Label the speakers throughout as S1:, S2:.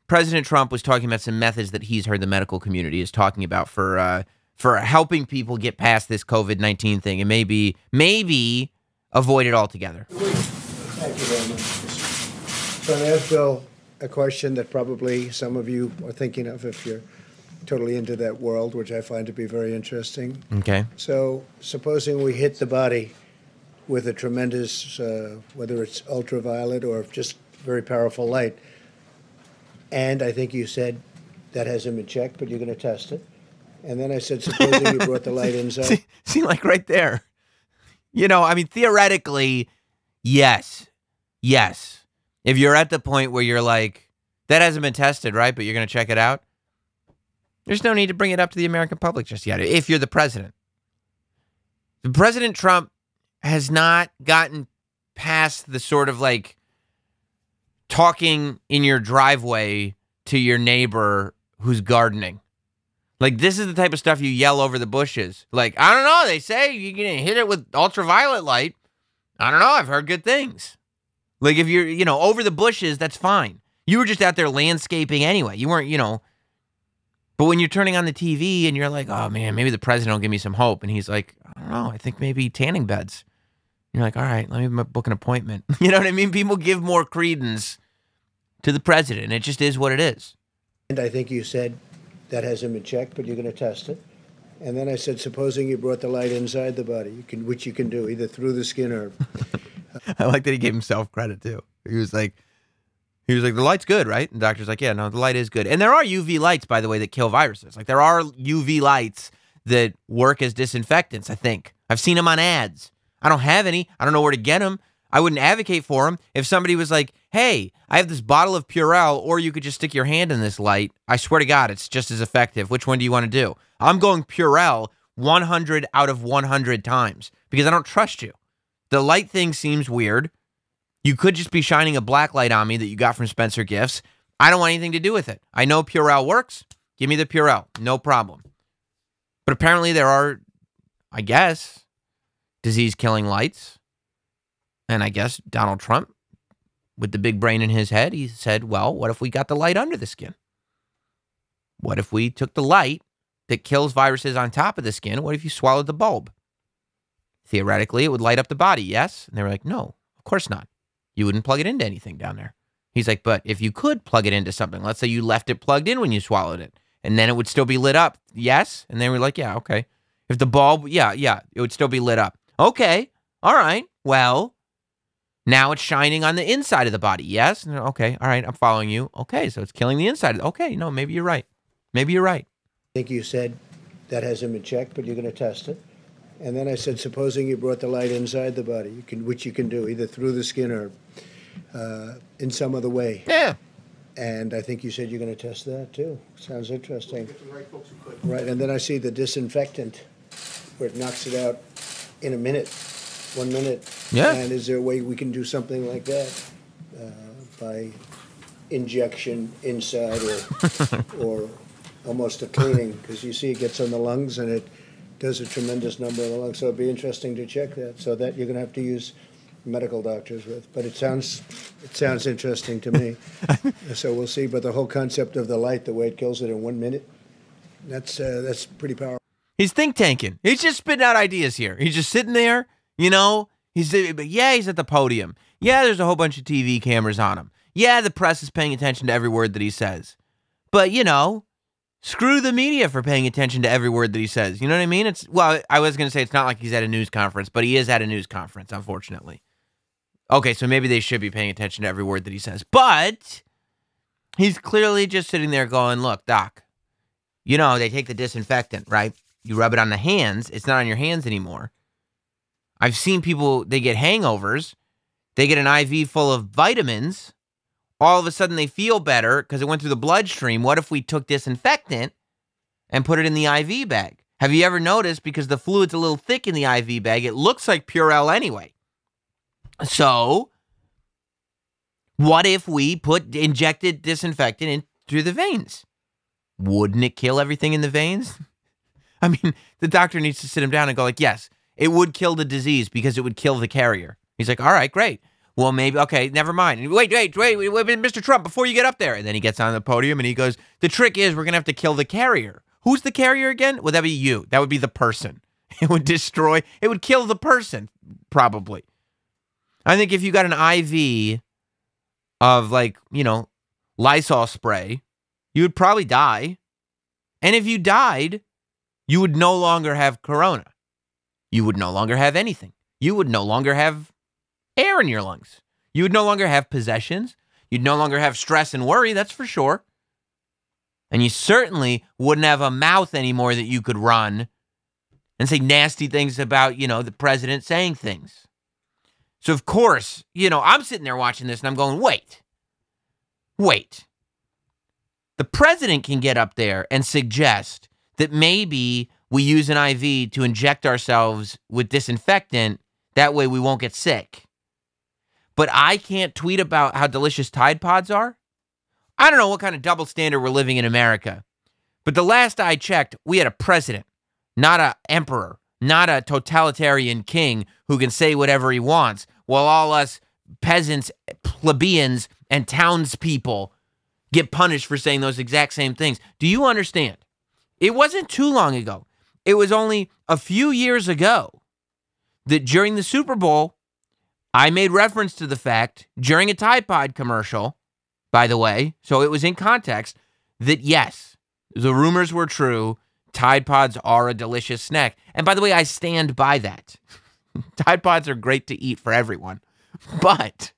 S1: President Trump was talking about some methods that he's heard the medical community is talking about for helping people get past this COVID-19 thing and maybe avoid it altogether.
S2: Thank you very much. So I'm going to ask Bill a question that probably some of you are thinking of if you're totally into that world, which I find to be very interesting.
S1: Okay.
S2: So supposing we hit the body with a tremendous, whether it's ultraviolet or just very powerful light, and I think you said that hasn't been checked, but you're going to test it. And then I said, supposing you brought the light inside.
S1: See, like right there. You know, I mean, theoretically, yes. If you're at the point where you're like, that hasn't been tested, right? But you're going to check it out. There's no need to bring it up to the American public just yet, if you're the president. President Trump has not gotten past the sort of like talking in your driveway to your neighbor who's gardening. Like, this is the type of stuff you yell over the bushes. Like, I don't know, they say you can hit it with ultraviolet light. I don't know, I've heard good things. Like, if you're, over the bushes, that's fine. You were just out there landscaping anyway. You weren't, But when you're turning on the TV and you're like, oh, man, maybe the president will give me some hope. And he's like, I don't know, I think maybe tanning beds. You're like, all right, let me book an appointment. You know what I mean? People give more credence to the president. It just is what it is.
S2: And I think you said that hasn't been checked, but you're going to test it. And then I said, supposing you brought the light inside the body, which you can do either through the skin or...
S1: I like that he gave himself credit, too. He was like, the light's good, right? And the doctor's like, yeah, no, the light is good. And there are UV lights, by the way, that kill viruses. Like, there are UV lights that work as disinfectants, I think. I've seen them on ads. I don't have any. I don't know where to get them. I wouldn't advocate for them. If somebody was like, hey, I have this bottle of Purell, or you could just stick your hand in this light, I swear to God, it's just as effective. Which one do you want to do? I'm going Purell 100 out of 100 times because I don't trust you. The light thing seems weird. You could just be shining a black light on me that you got from Spencer Gifts. I don't want anything to do with it. I know Purell works. Give me the Purell. No problem. But apparently there are, I guess, disease-killing lights. And I guess Donald Trump, with the big brain in his head, he said, well, what if we got the light under the skin? What if we took the light that kills viruses on top of the skin? What if you swallowed the bulb? Theoretically, it would light up the body, yes? And they were like, no, of course not. You wouldn't plug it into anything down there. He's like, but if you could plug it into something, let's say you left it plugged in when you swallowed it, and then it would still be lit up, yes? And they were like, yeah, okay. If the bulb, yeah, it would still be lit up. Okay, all right, well, now it's shining on the inside of the body, yes? Okay, all right, I'm following you. Okay, so it's killing the inside. Okay, no, maybe you're right. Maybe you're right.
S2: I think you said that hasn't been checked, but you're going to test it. And then I said, supposing you brought the light inside the body, which you can do either through the skin or in some other way.
S1: Yeah.
S2: And I think you said you're going to test that too. Sounds interesting. Right, and then I see the disinfectant where it knocks it out in a minute, 1 minute.
S1: Yeah.
S2: And is there a way we can do something like that by injection inside or almost a cleaning? Because you see it gets on the lungs and it does a tremendous number of the lungs. So it'd be interesting to check that. So that you're going to have to use medical doctors with. But it sounds interesting to me. So we'll see. But the whole concept of the light, the way it kills it in 1 minute, that's pretty powerful.
S1: He's think tanking. He's just spitting out ideas here. He's just sitting there, He's at the podium. Yeah, there's a whole bunch of TV cameras on him. Yeah, the press is paying attention to every word that he says. But, screw the media for paying attention to every word that he says. You know what I mean? I was going to say it's not like he's at a news conference, but he is at a news conference, unfortunately. Okay, so maybe they should be paying attention to every word that he says. But he's clearly just sitting there going, look, doc, they take the disinfectant, right? You rub it on the hands. It's not on your hands anymore. I've seen people, they get hangovers. They get an IV full of vitamins. All of a sudden they feel better because it went through the bloodstream. What if we took disinfectant and put it in the IV bag? Have you ever noticed, because the fluid's a little thick in the IV bag, it looks like Purell anyway. So what if we injected disinfectant in through the veins? Wouldn't it kill everything in the veins? I mean, the doctor needs to sit him down and go like, yes, it would kill the disease because it would kill the carrier. He's like, all right, great. well, maybe, okay, never mind. Wait, Mr. Trump, before you get up there. And then he gets on the podium and he goes, the trick is we're going to have to kill the carrier. Who's the carrier again? Well, that'd be you. That would be the person. It would kill the person, probably. I think if you got an IV of, like, Lysol spray, you would probably die. And if you died, you would no longer have corona. You would no longer have anything. You would no longer have air in your lungs. You would no longer have possessions. You'd no longer have stress and worry, that's for sure. And you certainly wouldn't have a mouth anymore that you could run and say nasty things about, the president saying things. So, of course, I'm sitting there watching this and I'm going, wait. The president can get up there and suggest that maybe we use an IV to inject ourselves with disinfectant. That way we won't get sick. But I can't tweet about how delicious Tide Pods are? I don't know what kind of double standard we're living in America. But the last I checked, we had a president, not an emperor, not a totalitarian king who can say whatever he wants, while all us peasants, plebeians, and townspeople get punished for saying those exact same things. Do you understand? It wasn't too long ago. It was only a few years ago that during the Super Bowl, I made reference to the fact during a Tide Pod commercial, by the way, so it was in context, that yes, the rumors were true. Tide Pods are a delicious snack. And by the way, I stand by that. Tide Pods are great to eat for everyone. But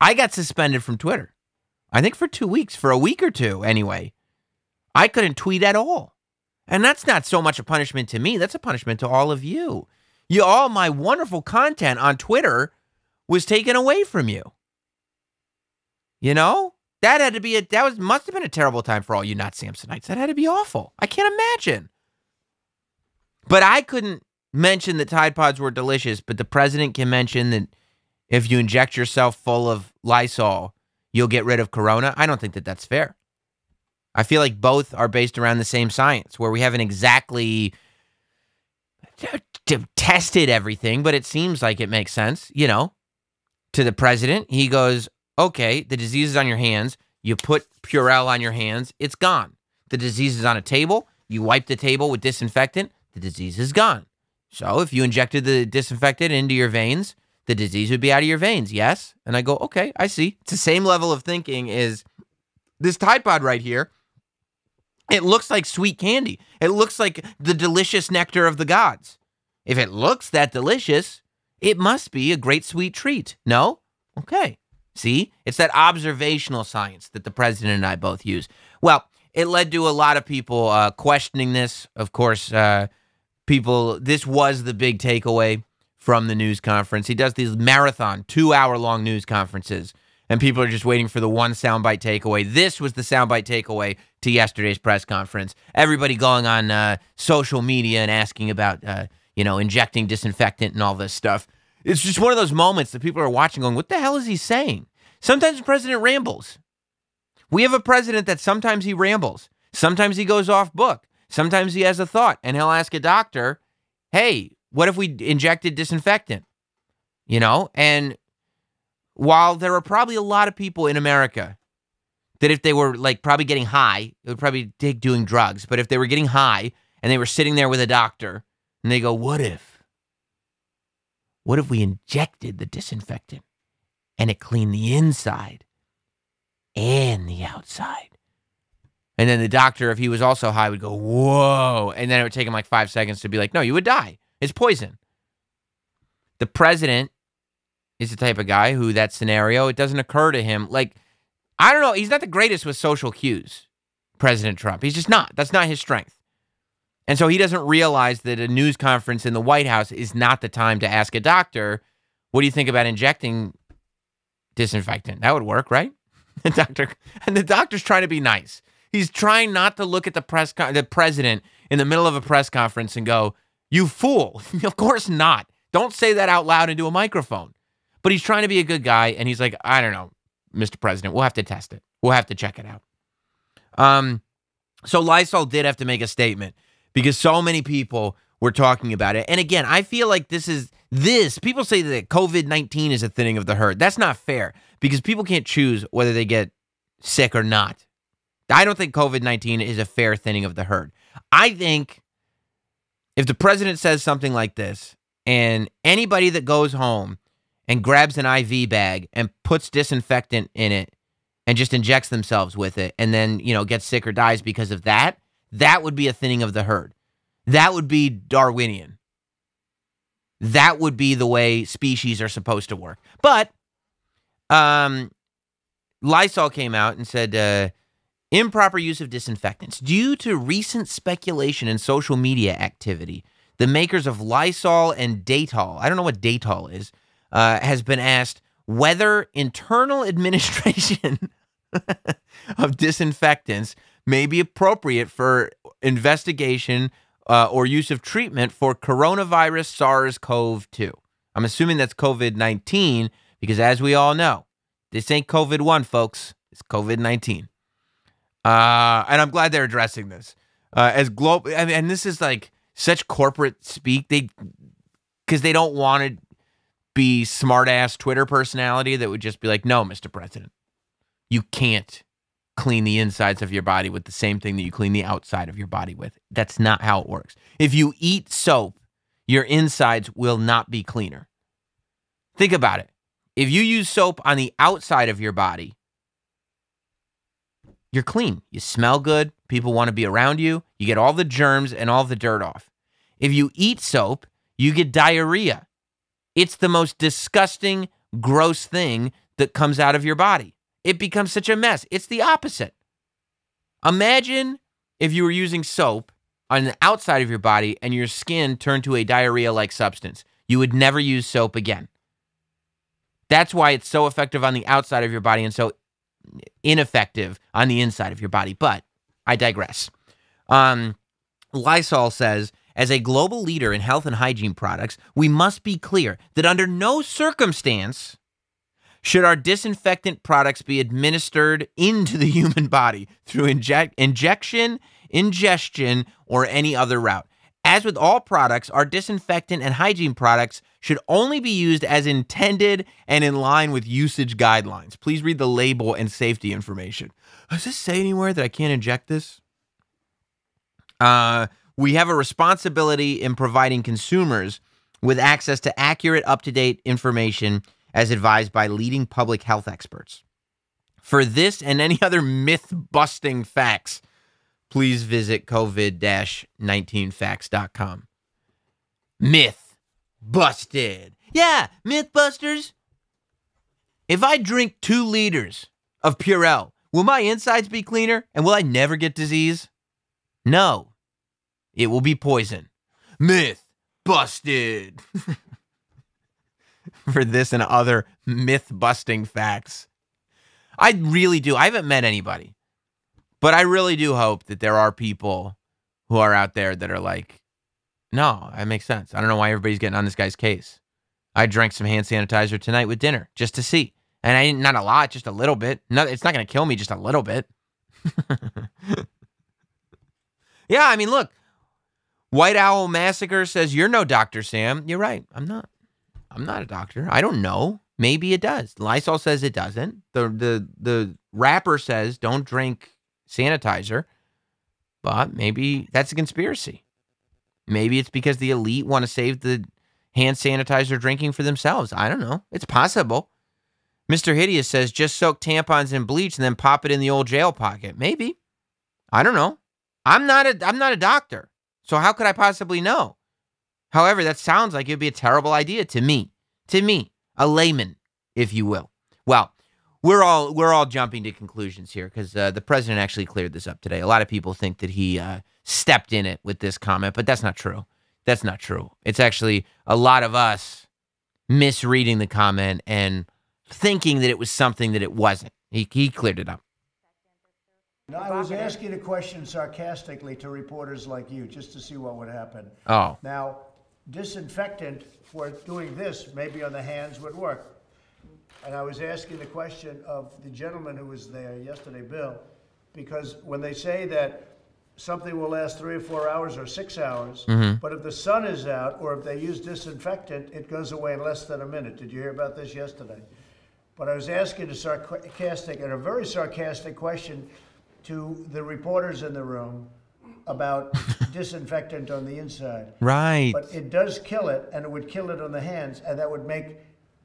S1: I got suspended from Twitter. I think for 2 weeks, for a week or two anyway. I couldn't tweet at all. And that's not so much a punishment to me. That's a punishment to all of you. All my wonderful content on Twitter was taken away from you. That had to be must have been a terrible time for all you not Samsonites. That had to be awful. I can't imagine. But I couldn't mention that Tide Pods were delicious, but the president can mention that if you inject yourself full of Lysol, you'll get rid of corona. I don't think that that's fair. I feel like both are based around the same science, where we haven't exactly tested everything, but it seems like it makes sense, to the president. He goes, okay, the disease is on your hands. You put Purell on your hands. It's gone. The disease is on a table. You wipe the table with disinfectant. The disease is gone. So if you injected the disinfectant into your veins, the disease would be out of your veins. Yes. And I go, okay, I see. It's the same level of thinking as this Tide Pod right here. It looks like sweet candy. It looks like the delicious nectar of the gods. If it looks that delicious, it must be a great sweet treat. No? Okay. See? It's that observational science that the president and I both use. Well, it led to a lot of people questioning this. Of course, this was the big takeaway from the news conference. He does these marathon, 2-hour-long news conferences, and people are just waiting for the one soundbite takeaway. This was the soundbite takeaway to yesterday's press conference. Everybody going on social media and asking about, injecting disinfectant and all this stuff. It's just one of those moments that people are watching going, what the hell is he saying? Sometimes the president rambles. We have a president that sometimes he rambles. Sometimes he goes off book. Sometimes he has a thought, and he'll ask a doctor, hey, what if we injected disinfectant? And while there are probably a lot of people in America that if they were probably getting high, it would probably take doing drugs. But if they were getting high and they were sitting there with a doctor and they go, what if we injected the disinfectant and it cleaned the inside and the outside? And then the doctor, if he was also high, would go, whoa. And then it would take him 5 seconds to be like, no, you would die. It's poison. The president is the type of guy who that scenario, it doesn't occur to him. I don't know. He's not the greatest with social cues, President Trump. He's just not. That's not his strength. And so he doesn't realize that a news conference in the White House is not the time to ask a doctor, what do you think about injecting disinfectant? That would work, right? The doctor's trying to be nice. He's trying not to look at the president in the middle of a press conference and go, you fool. Of course not. Don't say that out loud into a microphone. But he's trying to be a good guy, and he's like, I don't know, Mr. President. We'll have to test it. We'll have to check it out. So Lysol did have to make a statement because so many people we're talking about it. And again, I feel like people say that COVID-19 is a thinning of the herd. That's not fair because people can't choose whether they get sick or not. I don't think COVID-19 is a fair thinning of the herd. I think if the president says something like this and anybody that goes home and grabs an IV bag and puts disinfectant in it and just injects themselves with it and then, gets sick or dies because of that, that would be a thinning of the herd. That would be Darwinian. That would be the way species are supposed to work. But Lysol came out and said, improper use of disinfectants. Due to recent speculation and social media activity, the makers of Lysol and Dettol, I don't know what Dettol is, has been asked whether internal administration of disinfectants may be appropriate for investigation or use of treatment for coronavirus SARS-CoV-2. I'm assuming that's COVID-19 because, as we all know, this ain't COVID-1, folks. It's COVID-19. And I'm glad they're addressing this as global. And this is like such corporate speak. Because they don't want to be smart-ass Twitter personality that would just be like, no, Mr. President, you can't clean the insides of your body with the same thing that you clean the outside of your body with. That's not how it works. If you eat soap, your insides will not be cleaner. Think about it. If you use soap on the outside of your body, you're clean. You smell good. People want to be around you. You get all the germs and all the dirt off. If you eat soap, you get diarrhea. It's the most disgusting, gross thing that comes out of your body. It becomes such a mess. It's the opposite. Imagine if you were using soap on the outside of your body and your skin turned to a diarrhea-like substance. You would never use soap again. That's why it's so effective on the outside of your body and so ineffective on the inside of your body. But I digress. Lysol says, as a global leader in health and hygiene products, we must be clear that under no circumstance should our disinfectant products be administered into the human body through injection, ingestion, or any other route. As with all products, our disinfectant and hygiene products should only be used as intended and in line with usage guidelines. Please read the label and safety information. Does this say anywhere that I can't inject this? We have a responsibility in providing consumers with access to accurate, up-to-date information as advised by leading public health experts. For this and any other myth-busting facts, please visit covid-19facts.com. Myth busted. Yeah, Mythbusters. If I drink 2 liters of Purell, will my insides be cleaner and will I never get disease? No. It will be poison. Myth busted. For this and other myth-busting facts. I really do. I haven't met anybody. But I really do hope that there are people who are out there that are like, no, that makes sense. I don't know why everybody's getting on this guy's case. I drank some hand sanitizer tonight with dinner just to see. And I didn't, not a lot, just a little bit. No, it's not going to kill me, just a little bit. Yeah, I mean, look. White Owl Massacre says, you're no Dr. Sam. You're right. I'm not a doctor. I don't know. Maybe it does. Lysol says it doesn't. The rapper says don't drink sanitizer. But maybe that's a conspiracy. Maybe it's because the elite want to save the hand sanitizer drinking for themselves. I don't know. It's possible. Mr. Hideous says just soak tampons in bleach and then pop it in the old jail pocket. Maybe. I don't know. I'm not a doctor. So how could I possibly know? However, that sounds like it'd be a terrible idea to me, a layman, if you will. Well, we're all jumping to conclusions here because the president actually cleared this up today. A lot of people think that he stepped in it with this comment, but that's not true. That's not true. It's actually a lot of us misreading the comment and thinking that it was something that it wasn't. He cleared it up.
S2: No, I was asking a question sarcastically to reporters like you, just to see what would happen.
S1: Oh.
S2: Now, disinfectant for doing this, maybe on the hands, would work. And I was asking the question of the gentleman who was there yesterday, Bill, because when they say that something will last 3 or 4 hours or 6 hours. But if the sun is out or if they use disinfectant, it goes away in less than a minute. Did you hear about this yesterday? But I was asking a very sarcastic question to the reporters in the room about disinfectant on the inside.
S1: Right.
S2: But it does kill it, and it would kill it on the hands, and that would make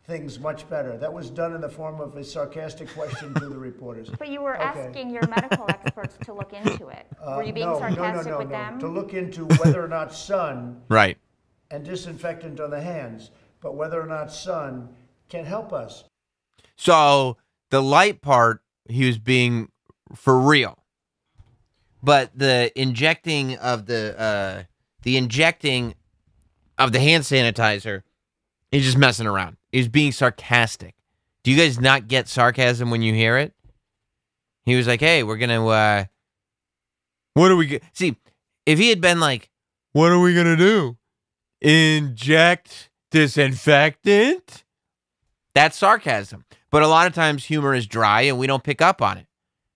S2: things much better. That was done in the form of a sarcastic question to the reporters.
S3: But you were asking your medical experts to look into it. Were you being sarcastic with them?
S2: To look into whether or not sun
S1: Right.
S2: and disinfectant on the hands, but whether or not sun can help us.
S1: So the light part, he was being for real. But the injecting of the hand sanitizer, he's just messing around. He's being sarcastic. Do you guys not get sarcasm when you hear it? He was like, "Hey, we're gonna what are we see?" If he had been like, "What are we gonna do? Inject disinfectant?" That's sarcasm. But a lot of times humor is dry and we don't pick up on it.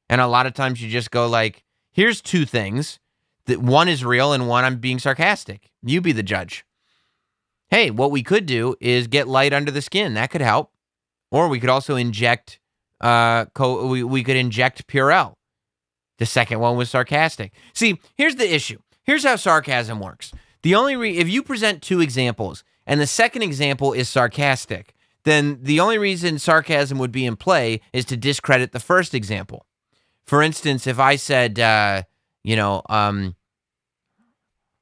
S1: And a lot of times you just go like, here's two things. That one is real and one I'm being sarcastic. You be the judge. Hey, what we could do is get light under the skin. That could help. Or we could also inject, we could inject Purell. The second one was sarcastic. See, here's the issue. Here's how sarcasm works. If you present two examples and the second example is sarcastic, then the only reason sarcasm would be in play is to discredit the first example. For instance, if I said,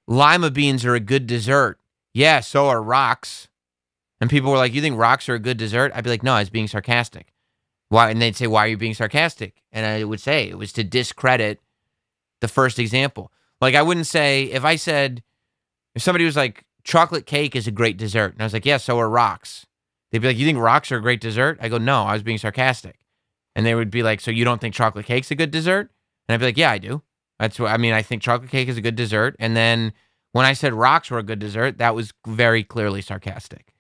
S1: lima beans are a good dessert. Yeah, so are rocks. And people were like, you think rocks are a good dessert? I'd be like, no, I was being sarcastic. Why? And they'd say, why are you being sarcastic? And I would say it was to discredit the first example. Like I wouldn't say, if somebody was like, chocolate cake is a great dessert. And I was like, yeah, so are rocks. They'd be like, you think rocks are a great dessert? I go, no, I was being sarcastic. And they would be like, so you don't think chocolate cake's a good dessert? And I'd be like, yeah, I do. I think chocolate cake is a good dessert. And then when I said rocks were a good dessert, that was very clearly sarcastic.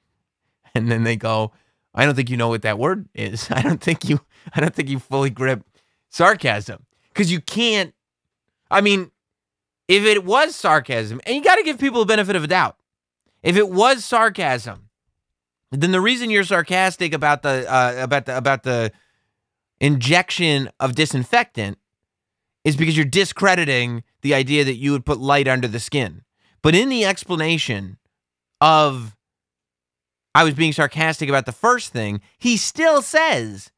S1: And then they go, I don't think you know what that word is. I don't think you fully grip sarcasm. Because you can't, if it was sarcasm, and you got to give people the benefit of a doubt. If it was sarcasm, then the reason you're sarcastic about the injection of disinfectant is because you're discrediting the idea that you would put light under the skin. But in the explanation of I was being sarcastic about the first thing, he still says,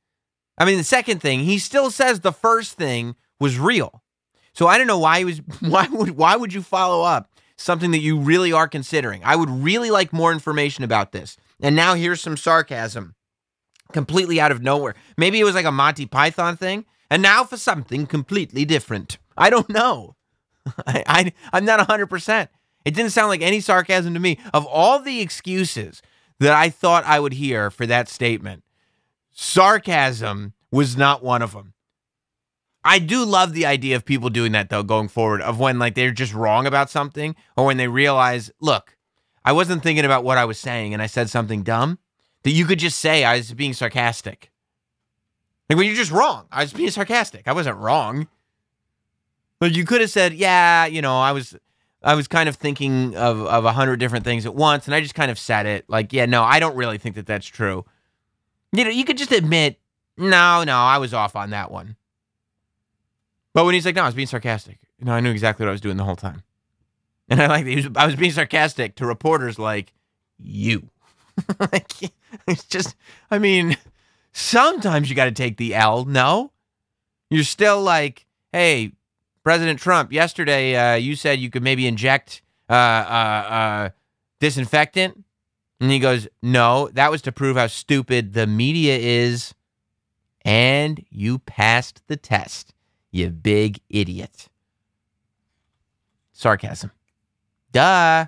S1: the second thing, he still says the first thing was real. So I don't know why why would you follow up something that you really are considering? I would really like more information about this. And now here's some sarcasm completely out of nowhere. Maybe it was like a Monty Python thing. And now for something completely different. I don't know. I'm not 100%. It didn't sound like any sarcasm to me. Of all the excuses that I thought I would hear for that statement, sarcasm was not one of them. I do love the idea of people doing that, though, going forward, of when like they're just wrong about something or when they realize, look, I wasn't thinking about what I was saying and I said something dumb, that you could just say I was being sarcastic. Like when you're just wrong. I was being sarcastic. I wasn't wrong. But you could have said, yeah, I was kind of thinking of 100 different things at once and I just kind of said it. Like, yeah, no, I don't really think that that's true. You could just admit, no, I was off on that one. But when he's like, no, I was being sarcastic. I knew exactly what I was doing the whole time. And I was being sarcastic to reporters like you. It's just, sometimes you got to take the L. No, you're still like, hey, President Trump, yesterday you said you could maybe inject disinfectant. And he goes, no, that was to prove how stupid the media is. And you passed the test, you big idiot. Sarcasm. Duh.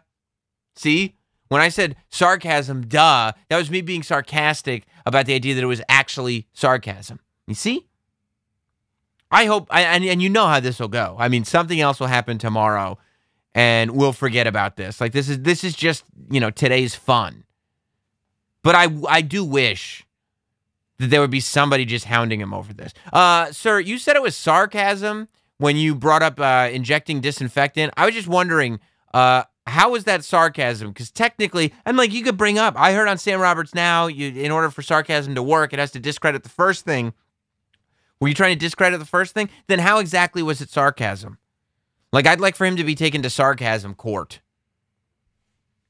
S1: See, when I said sarcasm, duh, that was me being sarcastic about the idea that it was actually sarcasm. You see? I hope, and you know how this will go. Something else will happen tomorrow, and we'll forget about this. Like this is just today's fun. But I do wish that there would be somebody just hounding him over this. Sir, you said it was sarcasm when you brought up injecting disinfectant, I was just wondering, how is that sarcasm? Because technically, and like you could bring up, I heard on Sam Roberts Now, in order for sarcasm to work, it has to discredit the first thing. Were you trying to discredit the first thing? Then how exactly was it sarcasm? Like, I'd like for him to be taken to sarcasm court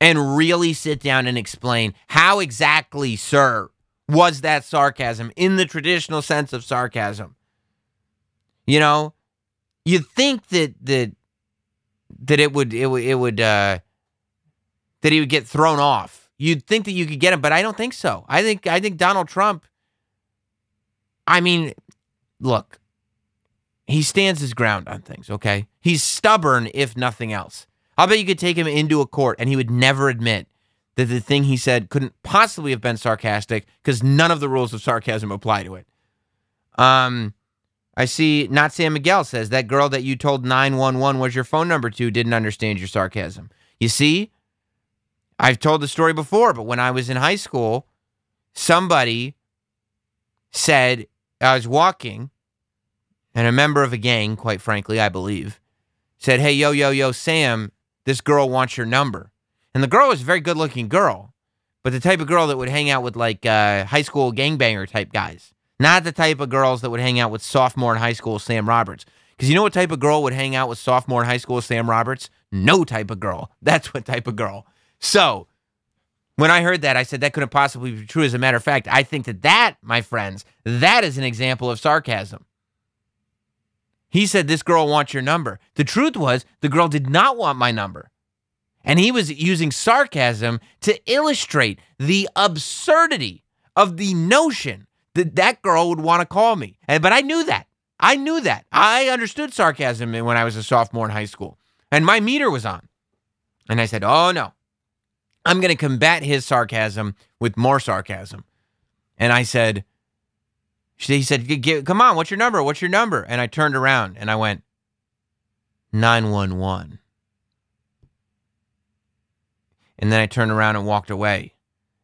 S1: and really sit down and explain how exactly, sir, was that sarcasm in the traditional sense of sarcasm. You know, you'd think that he would get thrown off. You'd think that you could get him, but I don't think so. I think Donald Trump, I mean, look, he stands his ground on things, okay? He's stubborn, if nothing else. I'll bet you could take him into a court and he would never admit that the thing he said couldn't possibly have been sarcastic because none of the rules of sarcasm apply to it. I see Not Sam Miguel says, that girl that you told 911 was your phone number to didn't understand your sarcasm. You see, I've told the story before, but when I was in high school, somebody said, I was walking, and a member of a gang, quite frankly, I believe, said, hey, yo, Sam, this girl wants your number. And the girl was a very good-looking girl, but the type of girl that would hang out with, like, high school gangbanger type guys. Not the type of girls that would hang out with sophomore in high school Sam Roberts. Because you know what type of girl would hang out with sophomore in high school Sam Roberts? No type of girl. That's what type of girl. So, when I heard that, I said that couldn't possibly be true. As a matter of fact, I think that, my friends, that is an example of sarcasm. He said, this girl wants your number. The truth was, the girl did not want my number. And he was using sarcasm to illustrate the absurdity of the notion that that girl would want to call me. But I knew that. I understood sarcasm when I was a sophomore in high school. And my meter was on. And I said, oh, no. I'm going to combat his sarcasm with more sarcasm. And I said, he said, come on, what's your number? What's your number? And I turned around and I went, 911. And then I turned around and walked away.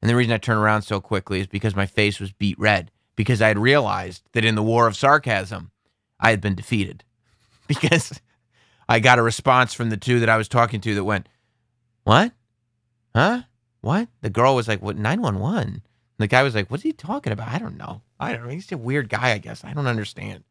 S1: And the reason I turned around so quickly is because my face was beet red. Because I had realized that in the war of sarcasm, I had been defeated. Because I got a response from the two that I was talking to that went, what? Huh? What? The girl was like, what, 911? The guy was like, what's he talking about? I don't know. He's a weird guy, I guess. I don't understand.